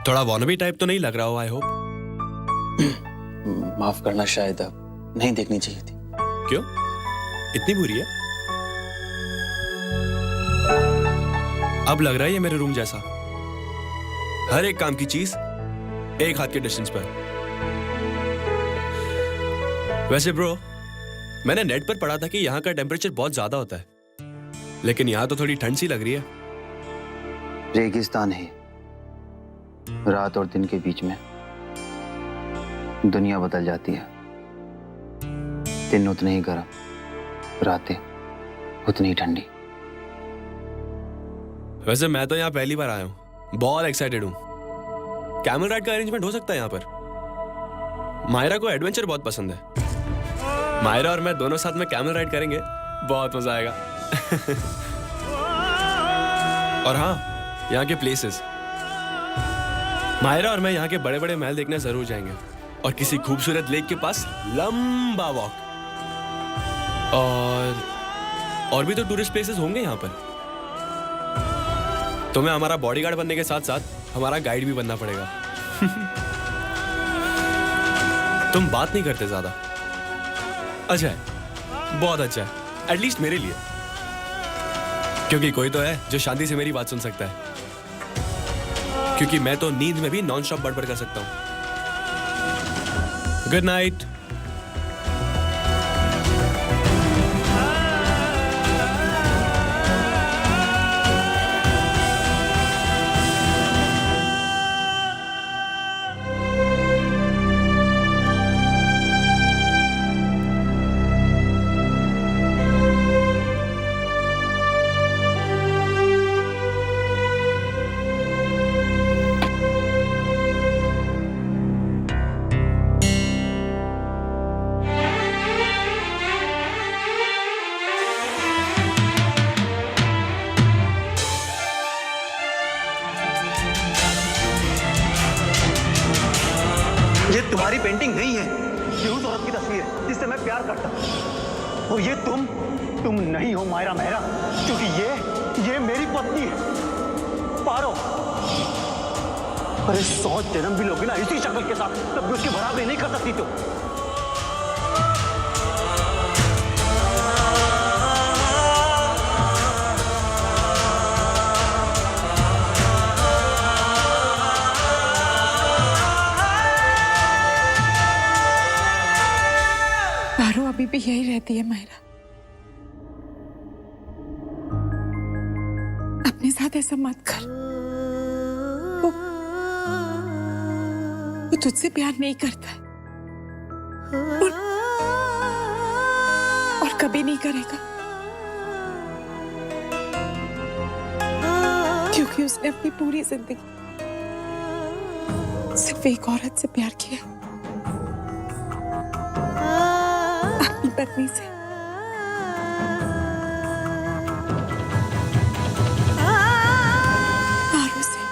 थोड़ा wannabe type तो नहीं लग रहा हो, आई होप। माफ करना, शायद अब नहीं देखनी चाहिए थी। क्यों? इतनी बुरी है? अब लग रहा है ये मेरे रूम जैसा, हर एक काम की चीज एक हाथ के डिस्टेंस पर। वैसे ब्रो, मैंने नेट पर पढ़ा था कि यहाँ का टेम्परेचर बहुत ज्यादा होता है, लेकिन यहाँ तो थोड़ी ठंड सी लग रही है। रेगिस्तान है, रात और दिन के बीच में दुनिया बदल जाती है। दिन उतने ही गर्म, रातें उतनी ही ठंडी। वैसे मैं तो यहाँ पहली बार आया हूँ, बहुत एक्साइटेड हूँ। कैमल राइड का अरेंजमेंट हो सकता है यहाँ पर? मायरा को एडवेंचर बहुत पसंद है। मायरा और मैं दोनों साथ में कैमल राइड करेंगे, बहुत मजा आएगा। और हाँ, यहाँ के प्लेसेस, मायरा और मैं यहाँ के बड़े बड़े महल देखने जरूर जाएंगे, और किसी खूबसूरत लेक के पास लंबा वॉक। और भी तो टूरिस्ट प्लेसेस होंगे यहाँ पर। तुम्हें हमारा बॉडीगार्ड बनने के साथ साथ हमारा गाइड भी बनना पड़ेगा। तुम बात नहीं करते ज्यादा। अच्छा है, बहुत अच्छा है, एटलीस्ट मेरे लिए, क्योंकि कोई तो है जो शांति से मेरी बात सुन सकता है। क्योंकि मैं तो नींद में भी नॉन स्टॉप बड़बड़ कर सकता हूं। Good night. ये तुम्हारी पेंटिंग नहीं है, ये उस औरत की तस्वीर है जिससे मैं प्यार करता हूं। और ये तुम नहीं हो मायरा मेहरा, क्योंकि ये मेरी पत्नी है पारो। अरे 100 जन्म भी लोगे ना इसी शक्ल के साथ, तब भी उसकी बराबरी नहीं कर सकती तुम। पारो अभी भी यही रहती है मायरा। अपने साथ ऐसा मत कर। वो तुझसे प्यार नहीं करता है, और कभी नहीं करेगा, क्योंकि उसने अपनी पूरी जिंदगी सिर्फ एक औरत से प्यार किया, अपनी पत्नी से। पारो से।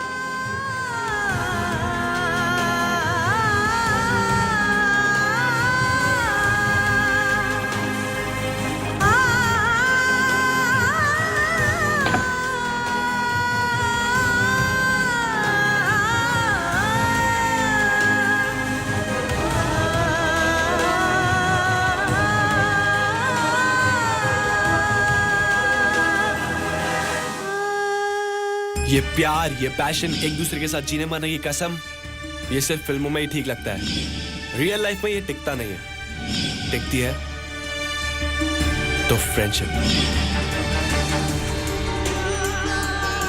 ये प्यार, ये पैशन, एक दूसरे के साथ जीने मरने की कसम, ये सिर्फ फिल्मों में ही ठीक लगता है। रियल लाइफ में ये टिकता नहीं है। टिकती है तो फ्रेंडशिप।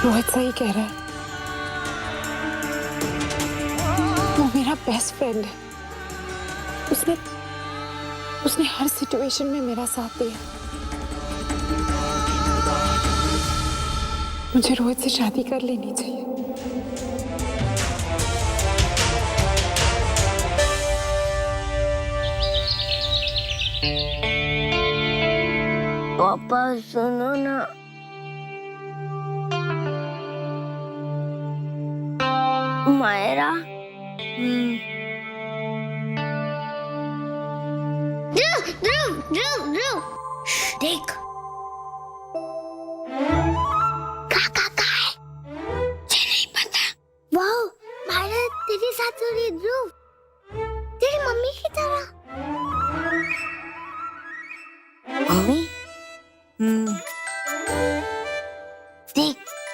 रोहित सही कह रहा है, वो मेरा बेस्ट फ्रेंड है। उसने हर सिचुएशन में मेरा साथ दिया। मुझे रोहित से शादी कर लेनी चाहिए। पापा सुनो ना, मायरा। ध्रुव, देख काका का है, मुझे नहीं पता। वाह, मायरा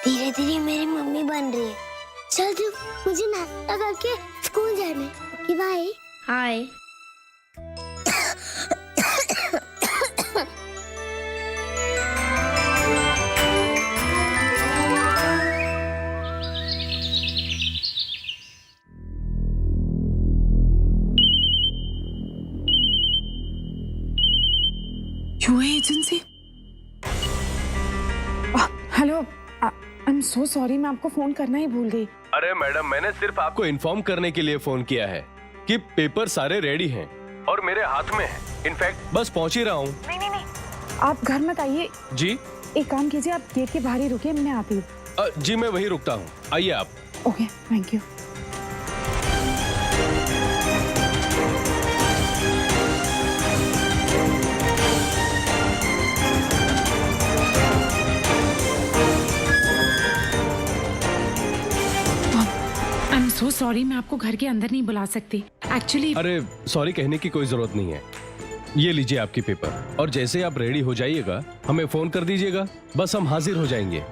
धीरे धीरे मेरी मम्मी बन रही है। चल ध्रुव, मुझे नाश्ता करके स्कूल जाना है। Okay bye. Hi. UA agency. Hello, I am so sorry, मैं आपको फोन करना ही भूल गई। अरे मैडम, मैंने सिर्फ आपको इन्फॉर्म करने के लिए फोन किया है कि पेपर सारे रेडी हैं और मेरे हाथ में है। इनफैक्ट बस पहुंच ही रहा हूँ। नहीं, आप घर मत आइए। जी? एक काम कीजिए, आप गेट के बाहर ही रुकिए, मैं आती हूँ। जी मैं वहीं रुकता हूँ, आइए आप। Okay, thank you. So sorry, मैं आपको घर के अंदर नहीं बुला सकती एक्चुअली। अरे सॉरी कहने की कोई जरूरत नहीं है। ये लीजिए आपकी पेपर, और जैसे आप रेडी हो जाइएगा हमें फोन कर दीजिएगा, बस हम हाजिर हो जाएंगे।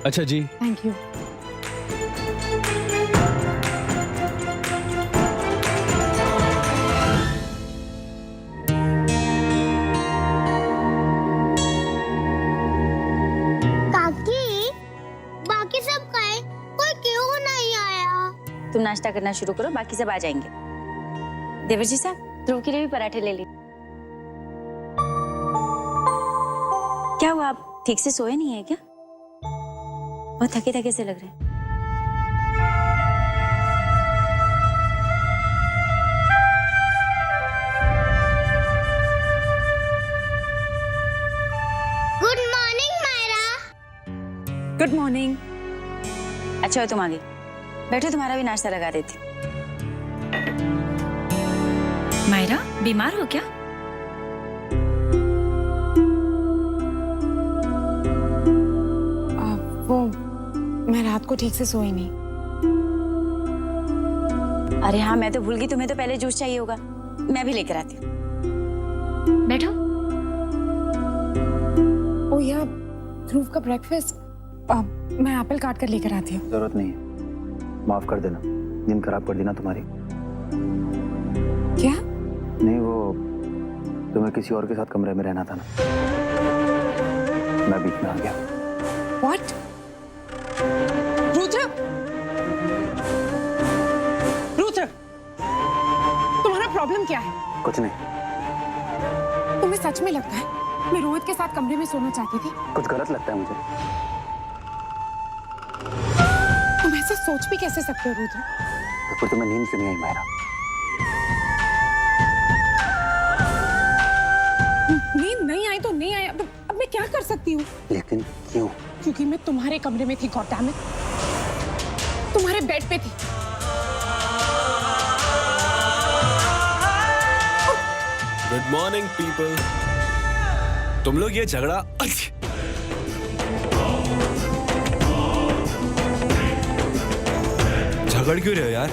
अच्छा जी, थैंक यू। काकी, बाकी सब गए, कोई क्यों नहीं आया? तुम नाश्ता करना शुरू करो, बाकी सब आ जाएंगे। देवर जी साहब, ध्रुव के लिए भी पराठे ले ली। क्या हुआ, आप ठीक से सोए नहीं है क्या? बहुत थके थके से लग रहे हैं। Good morning Myra. Good morning. अच्छा हो तुम आ गई, बैठो, तुम्हारा भी नाश्ता लगा देती। मायरा, बीमार हो क्या? वो मैं रात को ठीक से सोई नहीं। अरे हाँ, मैं तो भूल गई, तुम्हें तो पहले जूस चाहिए होगा, मैं भी लेकर आती हूँ। बैठो। ओ यार, ध्रुव का ब्रेकफास्ट मैं एप्पल काट कर लेकर आती हूँ। जरूरत नहीं है, माफ कर देना, दिन खराब कर दी ना तुम्हारी। क्या? नहीं, वो तुम्हें किसी और के साथ कमरे में रहना था ना, मैं बीच में आ गया। What? रुद्र, रुद्र, तुम्हारा प्रॉब्लम क्या है? कुछ नहीं। तुम्हें सच में लगता है मैं रोहित के साथ कमरे में सोना चाहती थी? कुछ गलत लगता है मुझे। तुम ऐसा सोच भी कैसे सकते हो रुद्र? तो फिर तुम्हें नींद क्यों नहीं आई मायरा? नींद नहीं आई तो नहीं आई, अब मैं क्या कर सकती हूँ? लेकिन क्यों? क्योंकि मैं तुम्हारे कमरे में थी, गॉडडैम इट, तुम्हारे बेड पे थी। Good morning people. तुम लोग ये झगड़ा झगड़ क्यों रहे हो यार?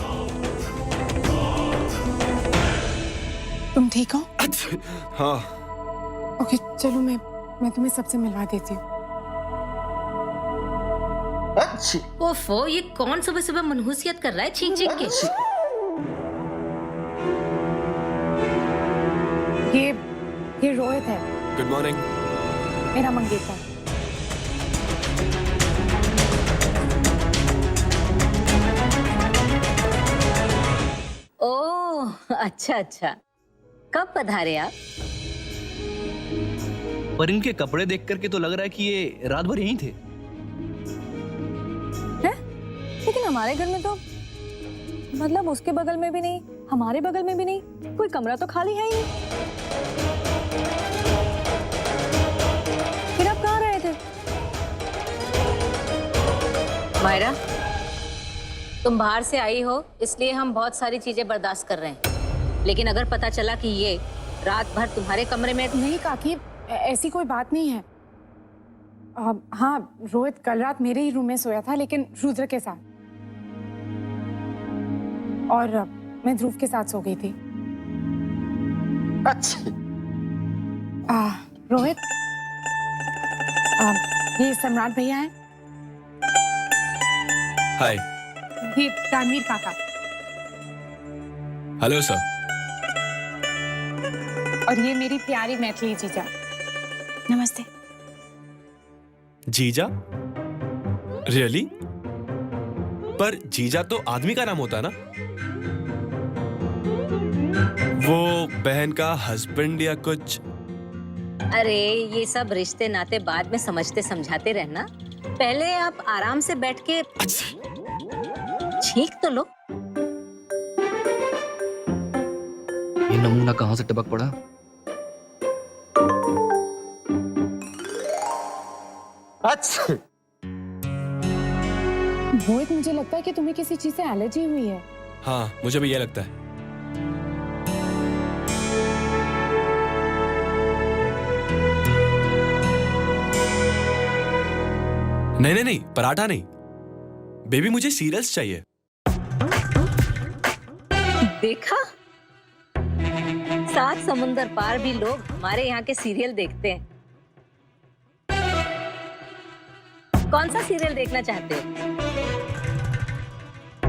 तुम ठीक हो? हाँ। ओके, चलो मैं तुम्हें सबसे मिलवा देती हूँ। ओफो, ये कौन सुबह सुबह मनहूसियत कर रहा है छींक छींक के? ये रोहित है, गुड मॉर्निंग। मेरा मंगेतर। ओह अच्छा अच्छा, कब पधारे आप? पर इनके कपड़े देख करके तो लग रहा है कि ये रात भर यहीं थे। लेकिन हमारे घर में तो, मतलब उसके बगल में भी नहीं, हमारे बगल में भी नहीं, कोई कमरा तो खाली है ही नहीं। फिर आप कहाँ रहे थे? मायरा, तुम बाहर से आई हो इसलिए हम बहुत सारी चीजें बर्दाश्त कर रहे हैं, लेकिन अगर पता चला कि ये रात भर तुम्हारे कमरे में। नहीं काकी, ऐसी कोई बात नहीं है। हाँ, रोहित कल रात मेरे ही रूम में सोया था, लेकिन रुद्र के साथ, और मैं ध्रुव के साथ सो गई थी। अच्छा। रोहित, ये सम्राट भैया हैं। हाय। ये तानवीर काका हेलो सर। और ये मेरी प्यारी मैथिली जीजा। नमस्ते। जीजा? रियली? पर जीजा तो आदमी का नाम होता है ना? वो बहन का हस्बैंड या कुछ? अरे ये सब रिश्ते नाते बाद में समझते समझाते रहना, पहले आप आराम से बैठ के छींक तो लो। ये नमूना कहाँ से टपक पड़ा? अच्छा, रोहित, मुझे लगता है कि तुम्हें किसी चीज से एलर्जी हुई है। हाँ, मुझे भी ये लगता है। नहीं नहीं नहीं, पराठा नहीं बेबी, मुझे सीरियल्स चाहिए। देखा, 7 समुंदर पार भी लोग हमारे यहाँ के सीरियल देखते हैं। कौन सा सीरियल देखना चाहते हो?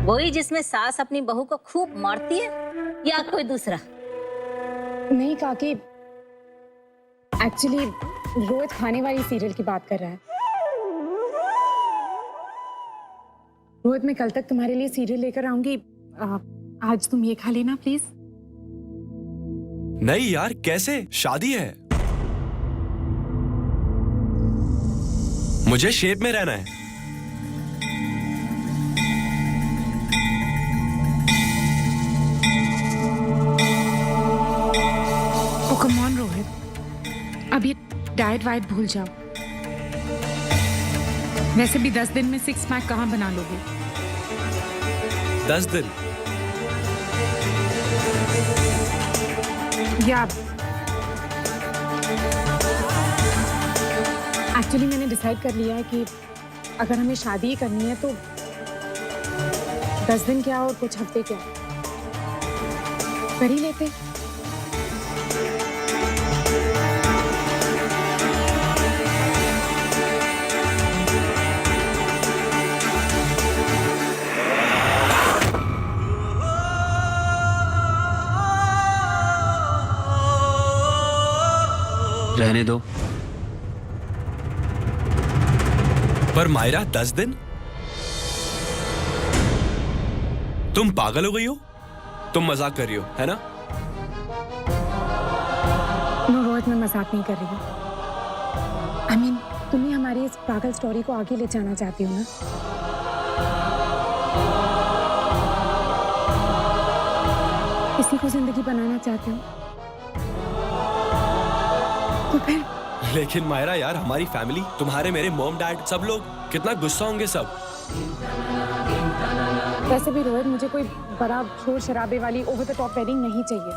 वही जिसमें सास अपनी बहू को खूब मारती है, या कोई दूसरा? नहीं काकी, एक्चुअली रोहित खाने वाली सीरियल की बात कर रहा है। रोहित, मैं कल तक तुम्हारे लिए सीरियल लेकर आऊंगी। आज तुम ये खा लेना प्लीज। नहीं यार, कैसे? शादी है, मुझे शेप में रहना है। ओ कम ऑन रोहित, अब ये डाइट वाइट भूल जाओ। वैसे भी 10 दिन में 6 पैक कहाँ बना लोगे? 10 दिन? या एक्चुअली मैंने डिसाइड कर लिया है कि अगर हमें शादी ही करनी है तो 10 दिन क्या और कुछ हफ्ते क्या, कर ही लेते। रहने दो। पर मायरा, 10 दिन? तुम पागल हो गई हो? तुम मजाक कर रही हो, है ना? नो रोहित, मैं मजाक नहीं कर रही हूँ। आई मीन, तुम ही हमारी इस पागल स्टोरी को आगे ले जाना चाहती हो ना? इसी को जिंदगी बनाना चाहते हो तो फिर? लेकिन मायरा यार, हमारी फैमिली, तुम्हारे मेरे मॉम डैड, सब लोग कितना गुस्सा होंगे सब। वैसे भी रोहित, मुझे कोई बड़ा शोर शराबे वाली ओवर द टॉप वेडिंग नहीं चाहिए।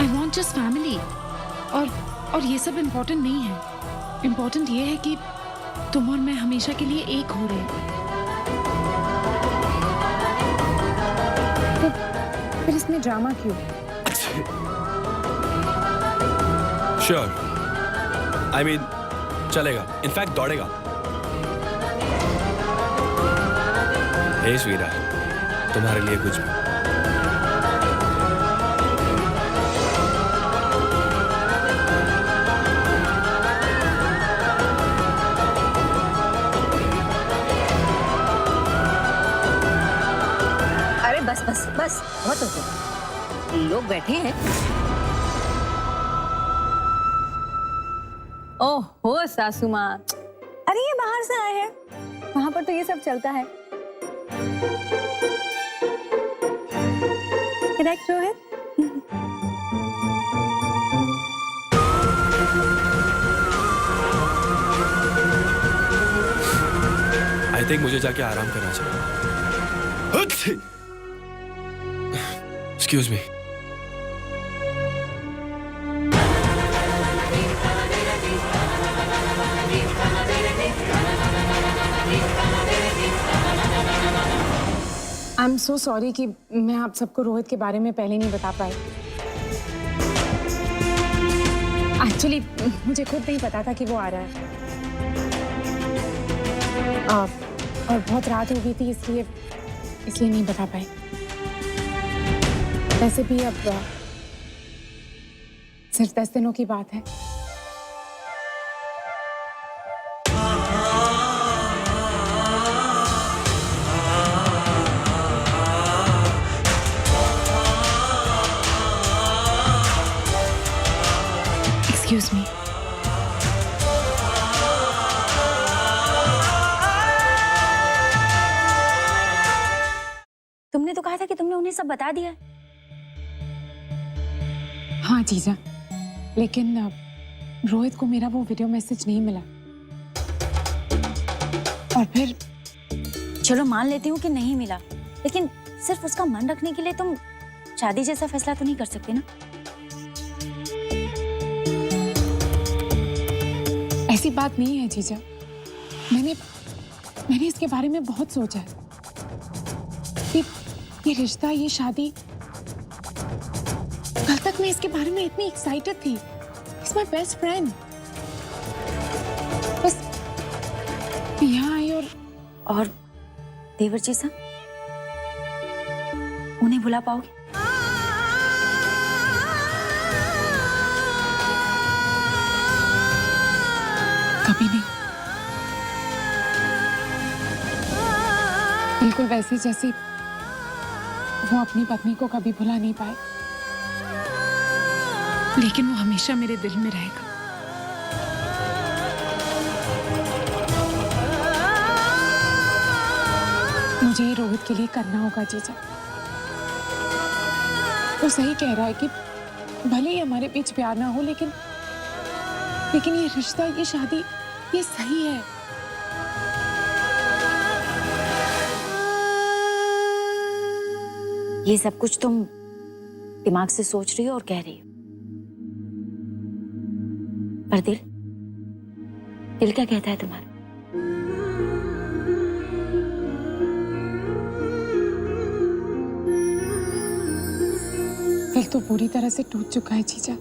I want just family. और ये सब इम्पोर्टेंट नहीं है। इम्पोर्टेंट ये है कि तुम और मैं हमेशा के लिए एक हो रहे हैं। तो फिर इसमें ड्रामा क्यों? श्योर, आई मीन चलेगा, इनफैक्ट दौड़ेगा। हे स्वीरा, तुम्हारे लिए कुछ भी। अरे बस बस बस, बहुत हो गया, लोग बैठे हैं। ओहो सासू माँ, अरे ये बाहर से आए हैं, वहां पर तो ये सब चलता है। करेक्ट रोहित? आई थिंक मुझे जाके आराम करना चाहिए। Excuse me. I am so sorry कि मैं आप सबको रोहित के बारे में पहले नहीं बता पाई। एक्चुअली मुझे खुद नहीं पता था कि वो आ रहा है। और बहुत रात हो गई थी इसलिए नहीं बता पाए। वैसे भी अब सिर्फ 10 दिनों की बात है। Excuse me. तुमने तो कहा था कि तुमने उन्हें सब बता दिया है। हाँ जीजा, लेकिन रोहित को मेरा वो वीडियो मैसेज नहीं मिला। और फिर चलो मान लेती हूँ कि नहीं मिला, लेकिन सिर्फ उसका मन रखने के लिए तुम शादी जैसा फैसला तो नहीं कर सकते ना। ऐसी बात नहीं है जीजा। मैंने इसके बारे में बहुत सोचा है। ये रिश्ता, ये शादी, कल तक मैं इसके बारे में इतनी एक्साइटेड थी। It's my best friend. बस यहाँ आई और देवर जी साहब, उन्हें भुला पाओगे? कभी नहीं। बिल्कुल वैसे जैसे वो अपनी पत्नी को कभी भुला नहीं पाए, लेकिन वो हमेशा मेरे दिल में रहेगा। मुझे ये रोहित के लिए करना होगा जीजा। वो सही कह रहा है कि भले ही हमारे बीच प्यार ना हो, लेकिन ये रिश्ता, ये शादी, ये सही है। ये सब कुछ तुम दिमाग से सोच रही हो और कह रही हो, पर दिल क्या कहता है तुम्हारा? दिल तो पूरी तरह से टूट चुका है जीजा।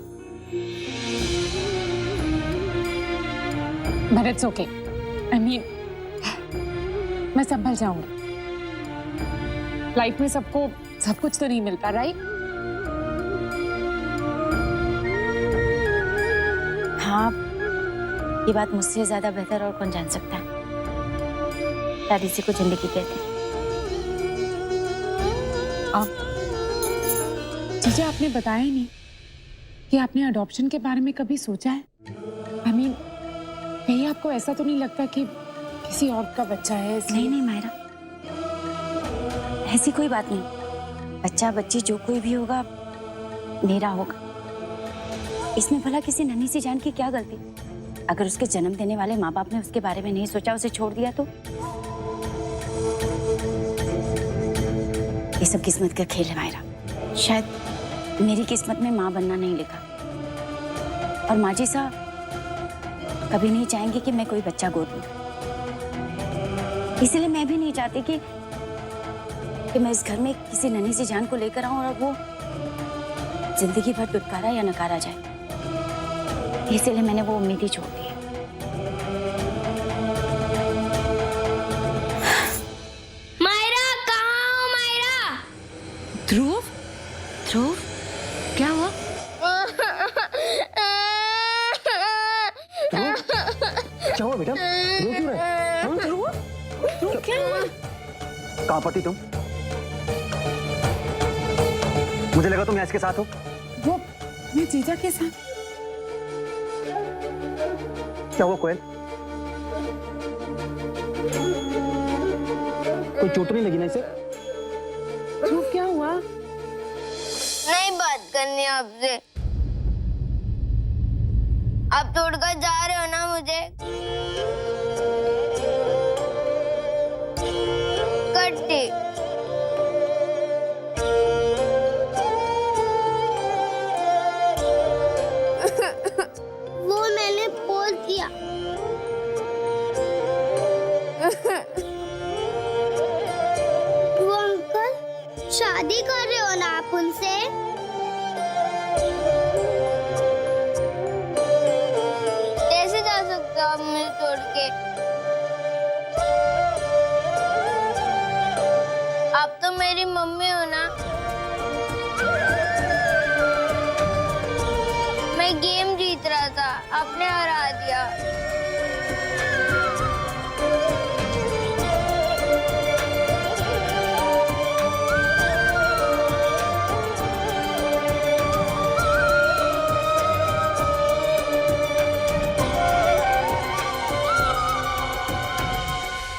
But it's okay. I mean, मैं संभल जाऊंगी। लाइफ में सबको सब कुछ तो नहीं मिलता, राइट? हाँ, ये बात मुझसे ज्यादा बेहतर और कौन जान सकता है। शादी इसी को जिंदगी कहते हैं। जीजा, आपने बताया नहीं कि आपने अडॉप्शन के बारे में कभी सोचा है? I mean, कहीं आपको ऐसा तो नहीं लगता कि किसी और का बच्चा है? नहीं मायरा, ऐसी कोई बात नहीं। बच्चा बच्ची जो कोई भी होगा मेरा होगा। इसमें भला किसी नन्ही सी जान की क्या गलती? अगर उसके जन्म देने वाले माँ बाप ने उसके बारे में नहीं सोचा, उसे छोड़ दिया तो? ये सब किस्मत का खेल है मायरा। शायद मेरी किस्मत में माँ बनना नहीं लिखा, और माँ जी साहब कभी नहीं चाहेंगे कि मैं कोई बच्चा गोद लूं। इसलिए मैं भी नहीं चाहती कि मैं इस घर में किसी नन्ही सी जान को लेकर आऊं और वो जिंदगी भर दुत्कारा या नकारा जाए। इसलिए मैंने वो उम्मीद ही छोड़ दी है। मायरा, कहाँ हो मायरा? ध्रुव, ध्रुव, क्या हुआ? क्या हुआ बेटा? रो क्यों रहे? ध्रुव, क्या हुआ? कहाँ पर थी तुम? मुझे लगा तुम यहाँ इसके साथ हो। वो मैं जीजा के साथ। क्या हुआ कोयल? कोई चोट नहीं लगी ना इसे? ध्रुव, क्या हुआ? नहीं बात करनी आपसे। आप छोड़कर जा रहे हो ना मुझे? कट्टी। वो मैंने बोल दिया। वो अंकल शादी कर रहे हो ना आप उनसे?